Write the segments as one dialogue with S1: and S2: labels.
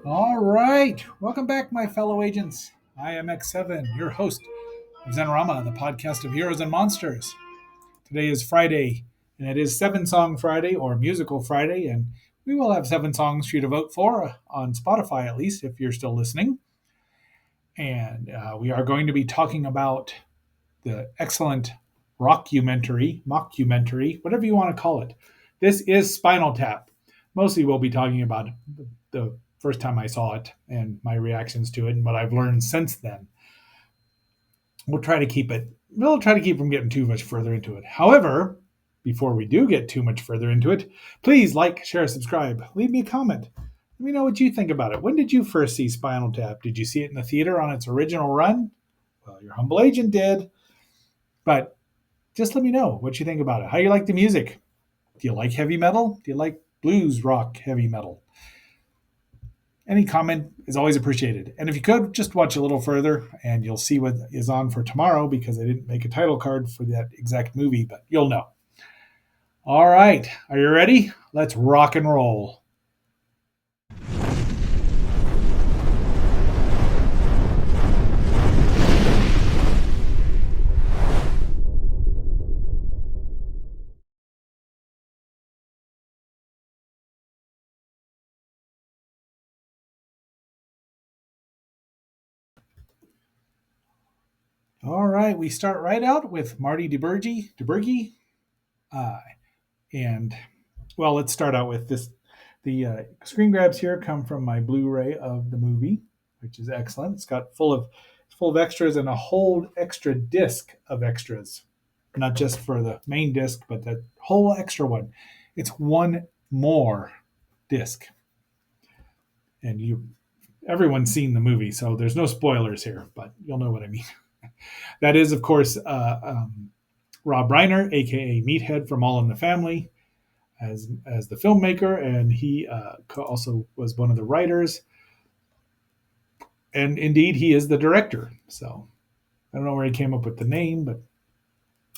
S1: All right. Welcome back, my fellow agents. I am X7, your host of Zenorama, the podcast of heroes and monsters. Today is Friday, and it is Seven Song Friday or Musical Friday, and we will have seven songs for you to vote for on Spotify, at least, if you're still listening. And we are going to be talking about the excellent mockumentary, whatever you want to call it. This is Spinal Tap. Mostly we'll be talking about the first time I saw it and my reactions to it and what I've learned since then. We'll try to keep from getting too much further into it. However, before we do get too much further into it, please like, share, subscribe, leave me a comment. Let me know what you think about it. When did you first see Spinal Tap? Did you see it in the theater on its original run? Well, your humble agent did. But just let me know what you think about it. How you like the music? Do you like heavy metal? Do you like blues rock heavy metal? Any comment is always appreciated. And if you could, just watch a little further and you'll see what is on for tomorrow because I didn't make a title card for that exact movie, but you'll know. All right. Are you ready? Let's rock and roll. All right. We start right out with Marty DeBurgi. And well, let's start out with this. The screen grabs here come from my Blu-ray of the movie, which is excellent. It's full of extras and a whole extra disc of extras, not just for the main disc, but that whole extra one. It's one more disc, and everyone's seen the movie, so there's no spoilers here, but you'll know what I mean. That is, of course, Rob Reiner, aka Meathead from All in the Family, as the filmmaker, and he also was one of the writers, and indeed he is the director. So I don't know where he came up with the name, but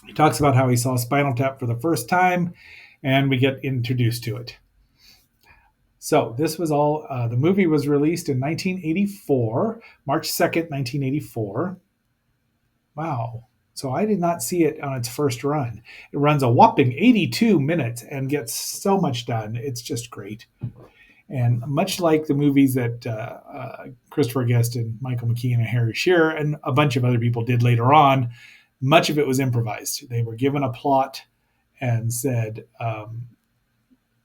S1: he talks about how he saw Spinal Tap for the first time, and we get introduced to it. So this was all. The movie was released in 1984, March 2nd, 1984. Wow. So I did not see it on its first run. It runs a whopping 82 minutes and gets so much done. It's just great. And much like the movies that Christopher Guest and Michael McKean and Harry Shearer and a bunch of other people did later on, much of it was improvised. They were given a plot and said,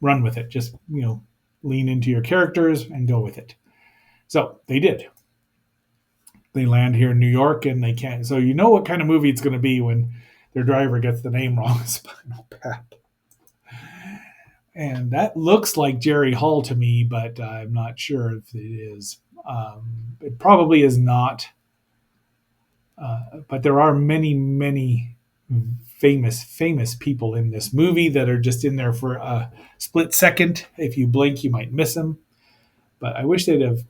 S1: run with it. Just, lean into your characters and go with it. So they did. They land here in New York and they can't. So you know what kind of movie it's going to be when their driver gets the name wrong, Spinal Tap. And that looks like Jerry Hall to me, but I'm not sure if it is. It probably is not. But there are many, many famous people in this movie that are just in there for a split second. If you blink, you might miss them. But I wish they'd have.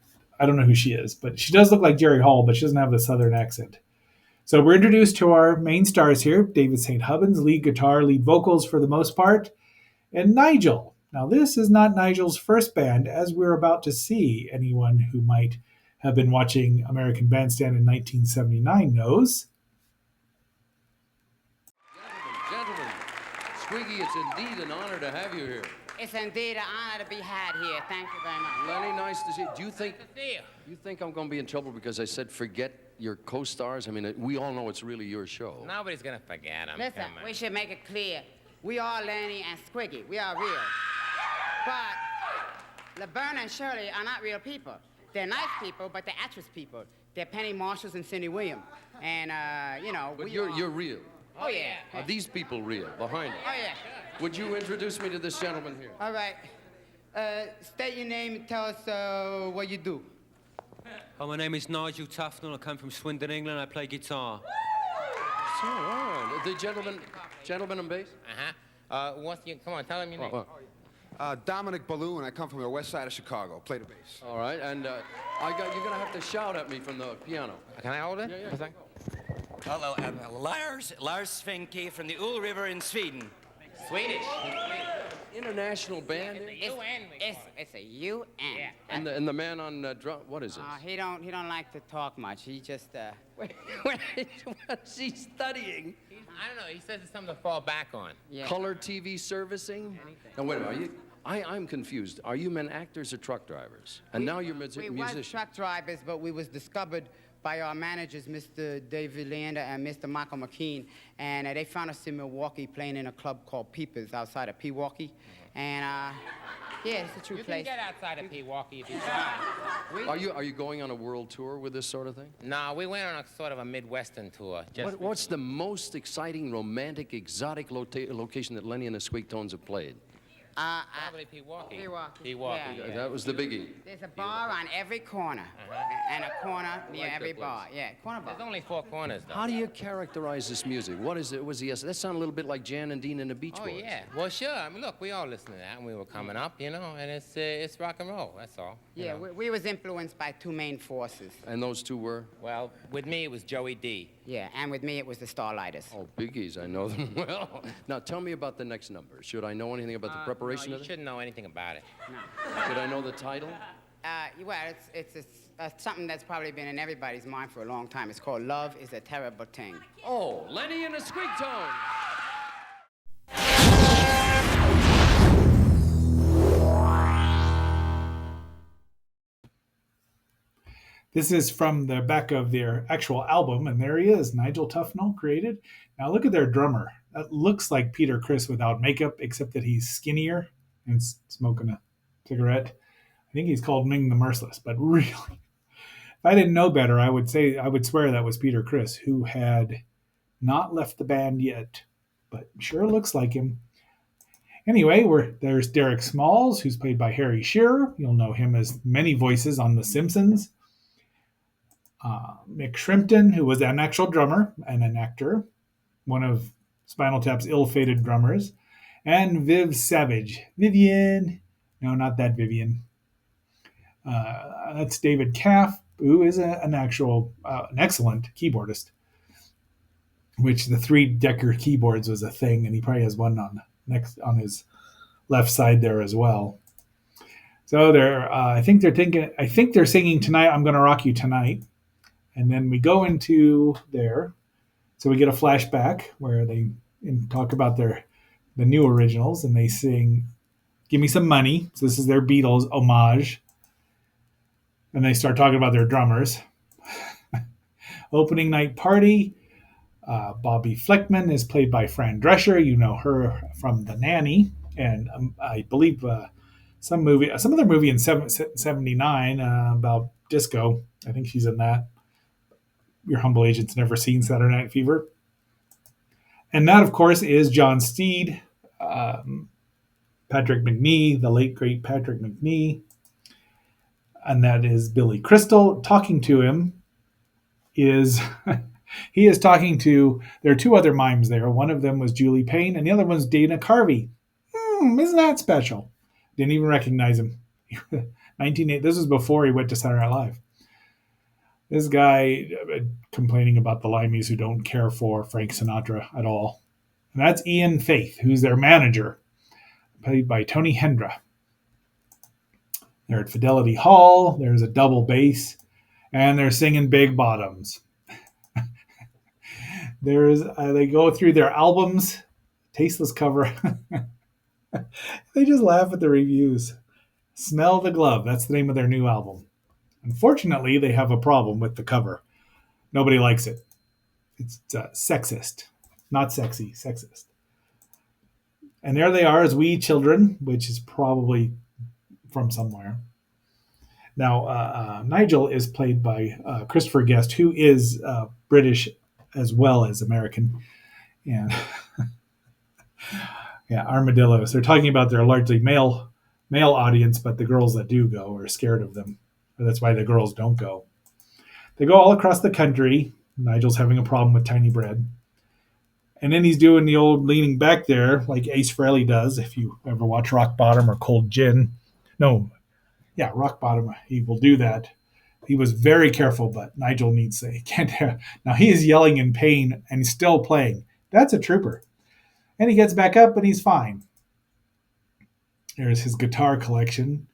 S1: I don't know who she is, but she does look like Jerry Hall, but she doesn't have the Southern accent. So we're introduced to our main stars here: David St. Hubbins, lead guitar, lead vocals for the most part, and Nigel. Now, this is not Nigel's first band, as we're about to see. Anyone who might have been watching American Bandstand in 1979 knows.
S2: Gentlemen, Squiggy, it's indeed an honor to have you here.
S3: It's indeed an honor to be had here. Thank you very much.
S2: Lenny, nice to see you. Do you think I'm going to be in trouble because I said forget your co-stars? I mean, we all know it's really your show.
S4: Nobody's gonna forget them.
S3: Listen, we should make it clear. We are Lenny and Squiggy. We are real. But Laverne and Shirley are not real people. They're nice people, but they're actress people. They're Penny Marshalls and Cindy Williams. And,
S2: But you're real.
S3: Oh, yeah.
S2: Are these people real behind it?
S3: Oh, yeah.
S2: Would you introduce me to this gentleman here?
S3: All right. State your name and tell us what you do.
S5: Oh, my name is Nigel Tufnell. I come from Swindon, England. I play guitar.
S2: So, all right. The gentleman on bass?
S4: Come on, tell him your name.
S6: Dominic Balloon. I come from the west side of Chicago. Play the bass.
S2: All right, and you're gonna have to shout at me from the piano.
S4: Can I hold it?
S2: Yeah.
S7: Hello, Lars Finke from the Ull River in Sweden.
S4: Swedish.
S2: international band.
S4: It's a UN, we call it.
S3: It's a UN.
S4: Yeah.
S2: And the man on drum, what is it?
S3: He don't like to talk much. He just
S2: What's he studying?
S4: I don't know. He says it's something to fall back on.
S3: yeah.
S2: Color TV servicing? Now, wait a minute. I'm confused. Are you men actors or truck drivers? And now you're
S3: We was
S2: musicians.
S3: truck drivers, but we was discovered by our managers, Mr. David Leander and Mr. Michael McKean, and they found us in Milwaukee playing in a club called Peepers outside of Pewaukee, and yeah, it's a true
S4: You
S3: place.
S4: can get outside of Pewaukee if you try.
S2: Are you going on a world tour with this sort of thing?
S4: No, we went on a sort of a Midwestern tour.
S2: What's the most exciting, romantic, exotic location that Lenny and the Squeak Tones have played?
S4: Probably Pewaukee.
S3: Pewaukee,
S4: Pewaukee.
S3: yeah.
S2: That was the biggie.
S3: There's a bar on every corner, and a corner near
S2: like
S3: every
S2: that
S3: bar.
S2: place.
S3: Yeah, corner bar.
S4: There's only 4 corners, though.
S2: How do you characterize this music? What is it? Was the That sounded a little bit like Jan and Dean and the Beach
S4: Oh,
S2: Boys.
S4: yeah. Well, sure. I mean, look, we all listened to that when we were coming up, you know, and it's rock and roll, that's all. you
S3: Yeah,
S4: know.
S3: we was influenced by 2 main forces.
S2: And those two were?
S4: Well, with me, it was Joey D.
S3: Yeah, and with me it was the Starlighters.
S2: Oh, biggies. I know them well. Now, tell me about the next number. Should I know anything about the preparation
S4: No,
S2: of
S4: you
S2: it?
S4: shouldn't know anything about it.
S2: Should I know the title?
S3: Well, it's something that's probably been in everybody's mind for a long time. It's called Love is a Terrible Thing.
S2: Oh, Lenny and the Squeak Tones.
S1: This is from the back of their actual album, and there he is, Nigel Tufnell created. Now look at their drummer. That looks like Peter Criss without makeup, except that he's skinnier and smoking a cigarette. I think he's called Ming the Merciless, but really, if I didn't know better, I would swear that was Peter Criss, who had not left the band yet, but sure looks like him. Anyway, there's Derek Smalls, who's played by Harry Shearer. You'll know him as many voices on The Simpsons. Mick Shrimpton, who was an actual drummer and an actor, one of Spinal Tap's ill-fated drummers, and Viv Savage. Vivian. No, not that Vivian. That's David Caff, who is an excellent keyboardist, which the 3-decker keyboards was a thing, and he probably has one on his left side there as well. So I think they're singing Tonight I'm Gonna Rock You Tonight. And then we go into there. So we get a flashback where they talk about the new originals, and they sing Give Me Some Money. So this is their Beatles homage. And they start talking about their drummers. Opening night party. Bobby Fleckman is played by Fran Drescher. You know her from The Nanny, and I believe some other movie in 79 about disco. I think she's in that. Your humble agent's never seen Saturday Night Fever. And that, of course, is John Steed, Patrick McNee, the late, great Patrick McNee. And that is Billy Crystal. Talking to him is... he is talking to... There are 2 other mimes there. One of them was Julie Payne, and the other one's Dana Carvey. Isn't that special? Didn't even recognize him. 1980. This was before he went to Saturday Night Live. This guy complaining about the Limeys who don't care for Frank Sinatra at all. And that's Ian Faith, who's their manager, played by Tony Hendra. They're at Fidelity Hall. There's a double bass, and they're singing Big Bottoms. They go through their albums, tasteless cover. They just laugh at the reviews. Smell the Glove. That's the name of their new album. Unfortunately, they have a problem with the cover. Nobody likes it. It's sexist. Not sexy, sexist. And there they are as wee children, which is probably from somewhere. Now, Nigel is played by Christopher Guest, who is British as well as American. And yeah, armadillos. They're talking about their largely male audience, but the girls that do go are scared of them. That's why the girls don't go. They go all across the country. Nigel's having a problem with tiny bread. And then he's doing the old leaning back there like Ace Frehley does, if you ever watch Rock Bottom or Cold Gin. No, yeah, Rock Bottom, he will do that. He was very careful, but Nigel needs to. He can't. Now he is yelling in pain and he's still playing. That's a trooper. And he gets back up and he's fine. There's his guitar collection.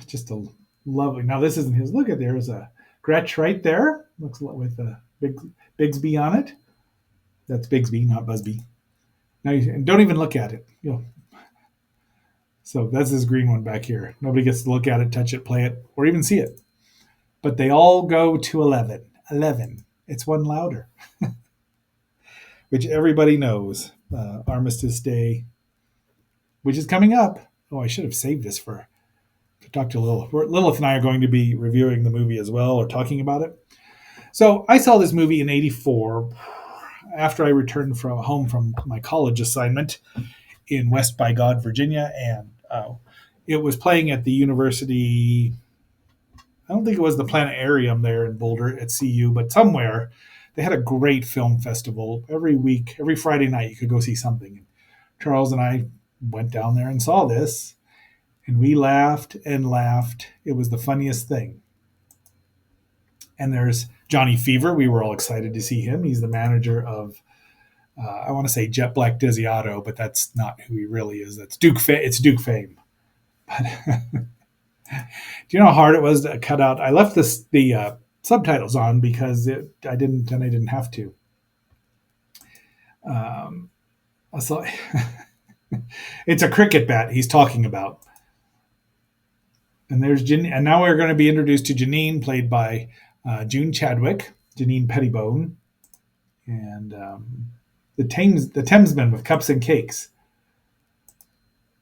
S1: Just a lovely. Now this isn't his. Look at there's a Gretsch right there. Looks with a big Bigsby on it. That's Bigsby, not Busby. Now and don't even look at it. So that's this green one back here. Nobody gets to look at it, touch it, play it, or even see it. But they all go to 11. 11. It's one louder, which everybody knows. Armistice Day, which is coming up. Oh, I should have saved this for to talk to Lilith. Lilith and I are going to be reviewing the movie as well, or talking about it. So I saw this movie in '84 after I returned from home from my college assignment in West by God, Virginia, and it was playing at the university. I don't think it was the planetarium there in Boulder at CU, but somewhere they had a great film festival every week. Every Friday night, you could go see something. And Charles and I went down there and saw this, and we laughed and laughed. It was the funniest thing. And there's Johnny Fever. We were all excited to see him. He's the manager of, I want to say Jet Black Desiato, but that's not who he really is. That's Duke. It's Duke Fame. But do you know how hard it was to cut out? I left the subtitles on because I didn't have to. So it's a cricket bat he's talking about. And there's and now we're going to be introduced to Janine, played by June Chadwick, Janine Pettibone, and the Thamesmen with Cups and Cakes.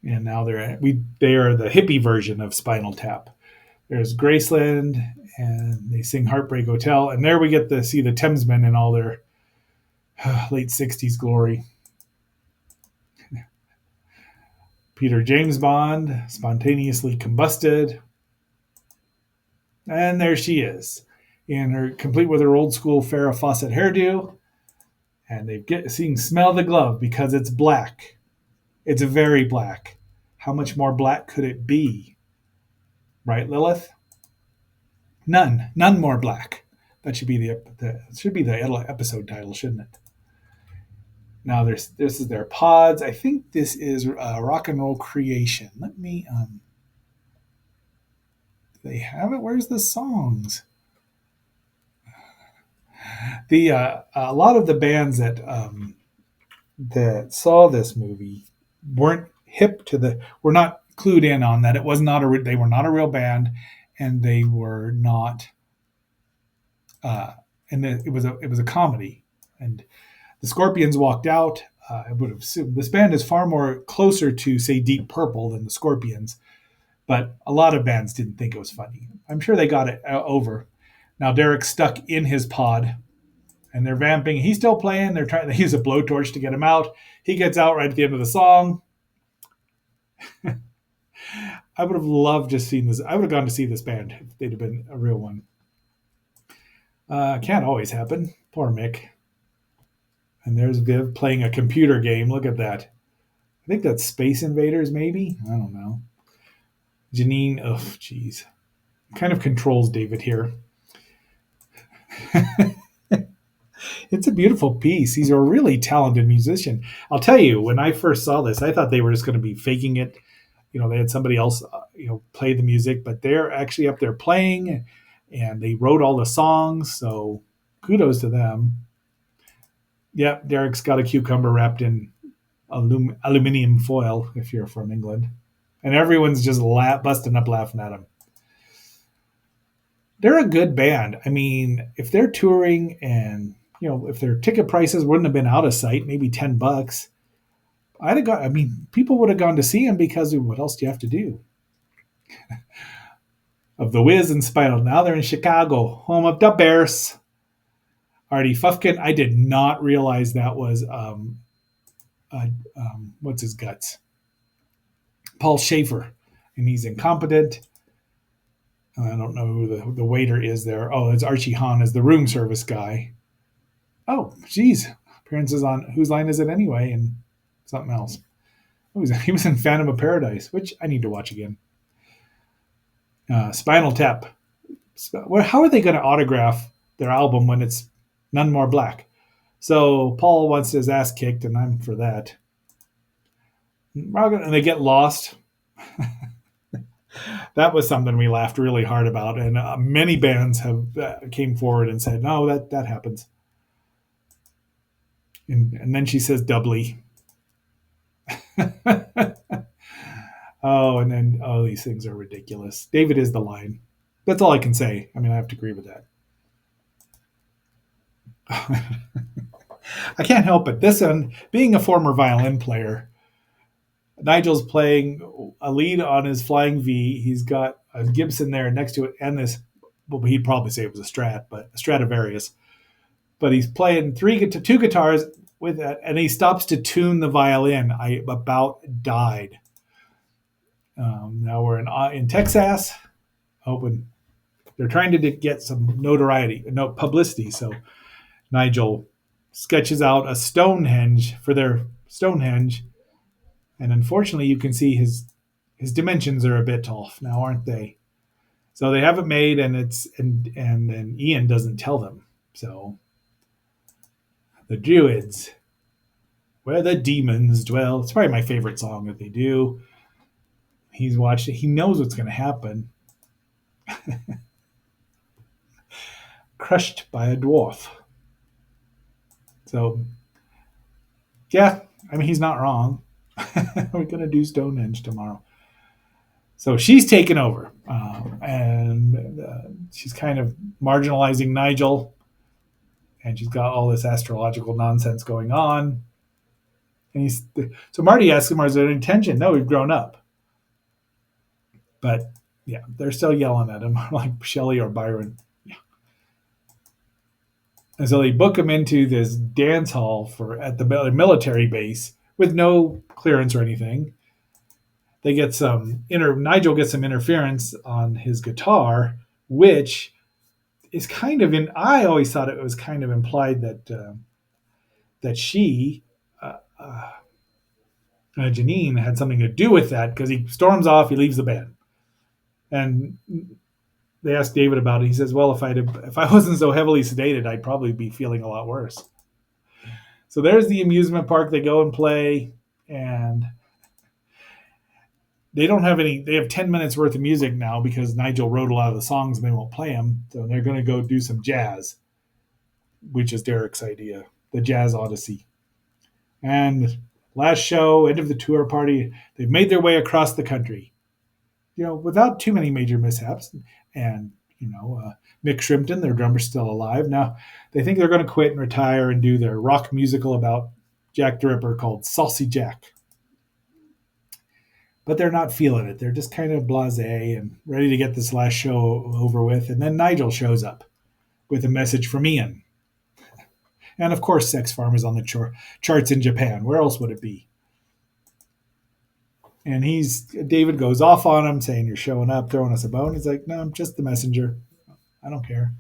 S1: And now they are the hippie version of Spinal Tap. There's Graceland, and they sing Heartbreak Hotel, and there we get to see the Thamesmen in all their late '60s glory. Peter James Bond, spontaneously combusted. And there she is, in her complete with her old school Farrah Fawcett hairdo. And they smell the glove because it's black. It's very black. How much more black could it be? Right, Lilith? None more black. That should be the episode title, shouldn't it? Now this is their pods. I think this is Rock and Roll Creation. Let me they have it. Where's the songs? A lot of the bands that saw this movie weren't were not clued in on that. It was not they were not a real band, and they were not. And it was a comedy, and the Scorpions walked out. I would have assumed this band is far more closer to, say, Deep Purple than the Scorpions, but a lot of bands didn't think it was funny. I'm sure they got it over. Now Derek's stuck in his pod, and they're vamping. He's still playing. They're trying to use a blowtorch to get him out. He gets out right at the end of the song. I would have loved to seen this. I would have gone to see this band if they'd have been a real one. Can't always happen. Poor Mick. And there's Viv playing a computer game. Look at that. I think that's Space Invaders, maybe? I don't know. Janine, oh, jeez. Kind of controls David here. It's a beautiful piece. He's a really talented musician. I'll tell you, when I first saw this, I thought they were just going to be faking it. They had somebody else, play the music, but they're actually up there playing, and they wrote all the songs. So kudos to them. Yep, Derek's got a cucumber wrapped in aluminum foil, if you're from England. And everyone's just busting up laughing at him. They're a good band. I mean, if they're touring and, if their ticket prices wouldn't have been out of sight, maybe $10, people would have gone to see them because what else do you have to do? Of the Wiz and Spinal. Now they're in Chicago, home of the Bears. Artie Fufkin. I did not realize that was what's his guts? Paul Schaefer, and he's incompetent. I don't know who the waiter is there. Oh, it's Archie Hahn as the room service guy. Oh, geez. Appearances on Whose Line Is It Anyway? And something else. Oh, he was in Phantom of Paradise, which I need to watch again. Spinal Tap. How are they going to autograph their album when it's None More Black? So Paul wants his ass kicked, and I'm for that. and they get lost. That was something we laughed really hard about, and many bands have came forward and said, "No, that happens." And then she says, "Doubly." Oh, and then these things are ridiculous. David is the line. That's all I can say. I mean, I have to agree with that. I can't help it. This one, being a former violin player, Nigel's playing a lead on his Flying V. He's got a Gibson there next to it, and this. Well, he'd probably say it was a Strat, but a Stradivarius. But he's playing two guitars with that, and he stops to tune the violin. I about died. Now we're in Texas, hoping they're trying to get some notoriety, no publicity. So Nigel sketches out a Stonehenge for their Stonehenge, and unfortunately, you can see his dimensions are a bit off now, aren't they? So they have it made, and then Ian doesn't tell them. So the Druids, where the demons dwell. It's probably my favorite song that they do. He's watched it. He knows what's going to happen. Crushed by a dwarf. So, yeah, I mean, he's not wrong. We're going to do Stonehenge tomorrow. So she's taken over, and she's kind of marginalizing Nigel, and she's got all this astrological nonsense going on. And so Marty asks him, "Is there any tension?" No, we've grown up. But yeah, they're still yelling at him, like Shelley or Byron. Yeah. And so they book him into this dance hall at the military base with no clearance or anything. They get Nigel gets some interference on his guitar, which is kind of I always thought it was kind of implied that she, Janine, had something to do with that because he storms off, he leaves the band, and they asked David about it. He says, "Well, if I wasn't so heavily sedated, I'd probably be feeling a lot worse." So there's the amusement park. They go and play, and they don't have any. They have 10 minutes worth of music now because Nigel wrote a lot of the songs and they won't play them. So they're going to go do some jazz, which is Derek's idea, the Jazz Odyssey. And last show, end of the tour party, they've made their way across the country, without too many major mishaps. And Mick Shrimpton, their drummer's still alive. Now they think they're going to quit and retire and do their rock musical about Jack the Ripper called Saucy Jack. But they're not feeling it. They're just kind of blasé and ready to get this last show over with. And then Nigel shows up with a message from Ian. And of course, Sex Farm is on the charts in Japan. Where else would it be? And David goes off on him, saying, "You're showing up, throwing us a bone." He's like, "No, I'm just the messenger. I don't care."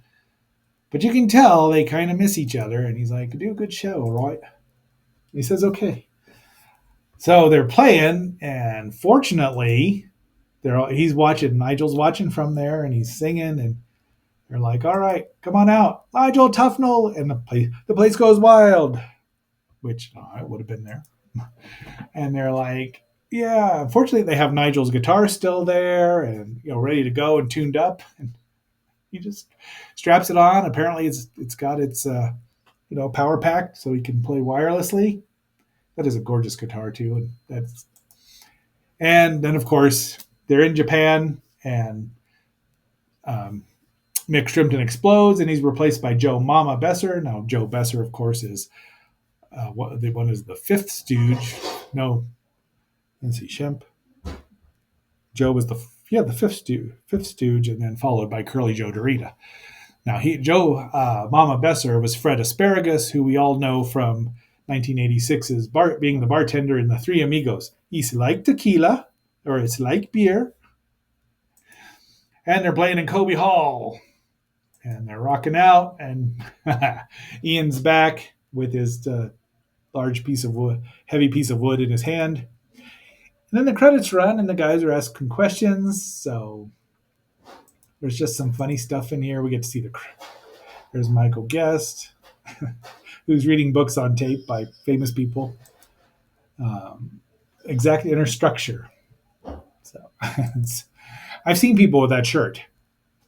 S1: But you can tell they kind of miss each other. And he's like, "Do a good show, right?" He says, "Okay." So they're playing, and fortunately, Nigel's watching from there, and he's singing, and they're like, "All right, come on out, Nigel Tufnell," and the place goes wild, which I would have been there. And they're like, "Yeah." Unfortunately, they have Nigel's guitar still there, and ready to go and tuned up, and he just straps it on. Apparently, it's got its power pack, so he can play wirelessly. That is a gorgeous guitar too, and then of course they're in Japan, and Mick Shrimpton explodes, and he's replaced by Joe Mama Besser. Now Joe Besser, of course, is one is the Fifth Stooge. No, let's see, Shemp. Joe was the Fifth Stooge, and then followed by Curly Joe Dorita. Now Joe Mama Besser was Fred Asparagus, who we all know from 1986's being the bartender in The Three Amigos. He's like tequila, or it's like beer. And they're playing in Kobe Hall. And they're rocking out. And Ian's back with his heavy piece of wood in his hand. And then the credits run, and the guys are asking questions. So there's just some funny stuff in here. We get to see there's Michael Guest, who's reading books on tape by famous people. exact inner structure. So I've seen people with that shirt.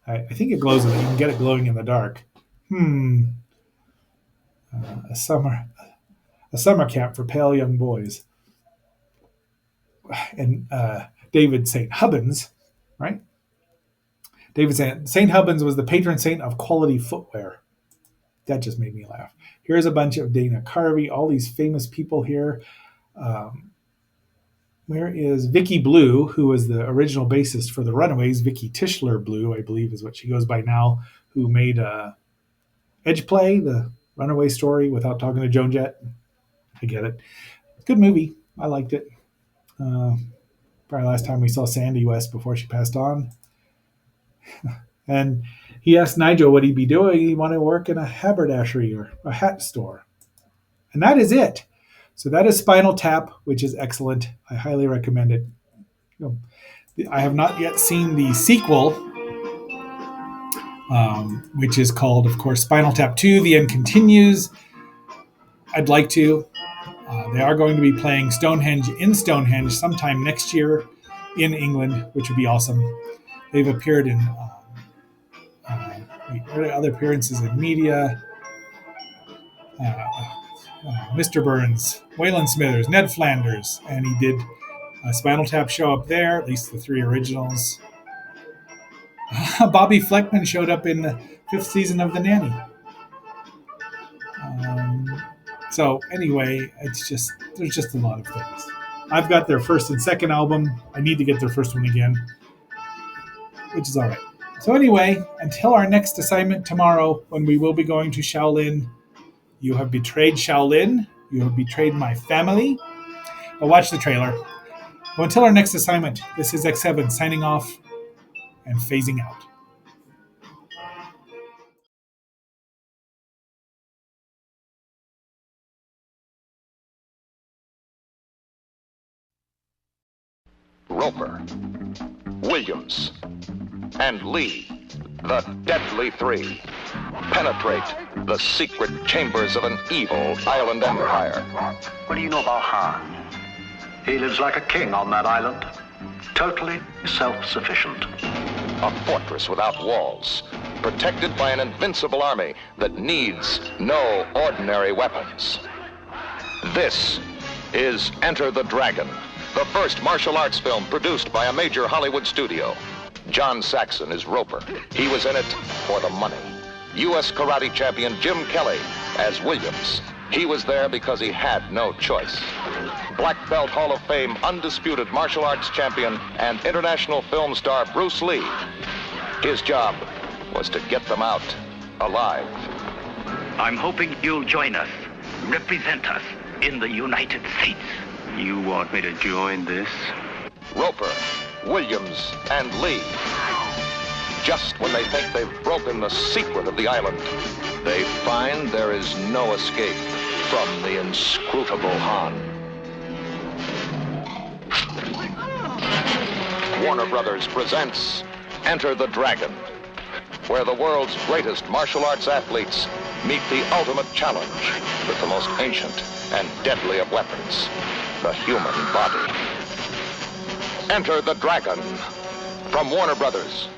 S1: I think it glows. You can get it glowing in the dark. A summer camp for pale young boys. And David St. Hubbins, right? David St. Hubbins was the patron saint of quality footwear. That just made me laugh. Here's a bunch of Dana Carvey, all these famous people here. Where is Vicky Blue, who was the original bassist for the Runaways? Vicky Tischler Blue, I believe, is what she goes by now, who made Edge Play, the Runaway story, without talking to Joan Jett. I get it. Good movie. I liked it. Probably last time we saw Sandy West before she passed on. And he asked Nigel what he'd be doing. He wanted to work in a haberdashery or a hat store. And that is it. So that is Spinal Tap, which is excellent. I highly recommend it. I have not yet seen the sequel, which is called, of course, Spinal Tap 2, The End Continues. I'd like to. They are going to be playing Stonehenge in Stonehenge sometime next year in England, which would be awesome. They've appeared in other appearances in media. Mr. Burns, Waylon Smithers, Ned Flanders, and he did a Spinal Tap show up there, at least the 3 originals. Bobby Fleckman showed up in the 5th season of The Nanny. So anyway, there's just a lot of things. I've got their first and second album. I need to get their first one again, which is all right. So anyway, until our next assignment tomorrow, when we will be going to Shaolin, you have betrayed Shaolin. You have betrayed my family. But watch the trailer. So until our next assignment, this is X7 signing off and phasing out.
S7: Roper, Williams, and Lee, the Deadly Three, penetrate the secret chambers of an evil island empire.
S8: What do you know about Han? He lives like a king on that island, totally self-sufficient.
S7: A fortress without walls, protected by an invincible army that needs no ordinary weapons. This is Enter the Dragon, the first martial arts film produced by a major Hollywood studio. John Saxon is Roper. He was in it for the money. U.S. karate champion Jim Kelly as Williams. He was there because he had no choice. Black Belt Hall of Fame undisputed martial arts champion and international film star Bruce Lee. His job was to get them out alive.
S8: I'm hoping you'll join us, represent us in the United States. You want me to join this?
S7: Roper, Williams, and Lee. Just when they think they've broken the secret of the island, they find there is no escape from the inscrutable Han. Warner Brothers presents Enter the Dragon, where the world's greatest martial arts athletes meet the ultimate challenge with the most ancient and deadly of weapons, the human body. Enter the Dragon from Warner Brothers.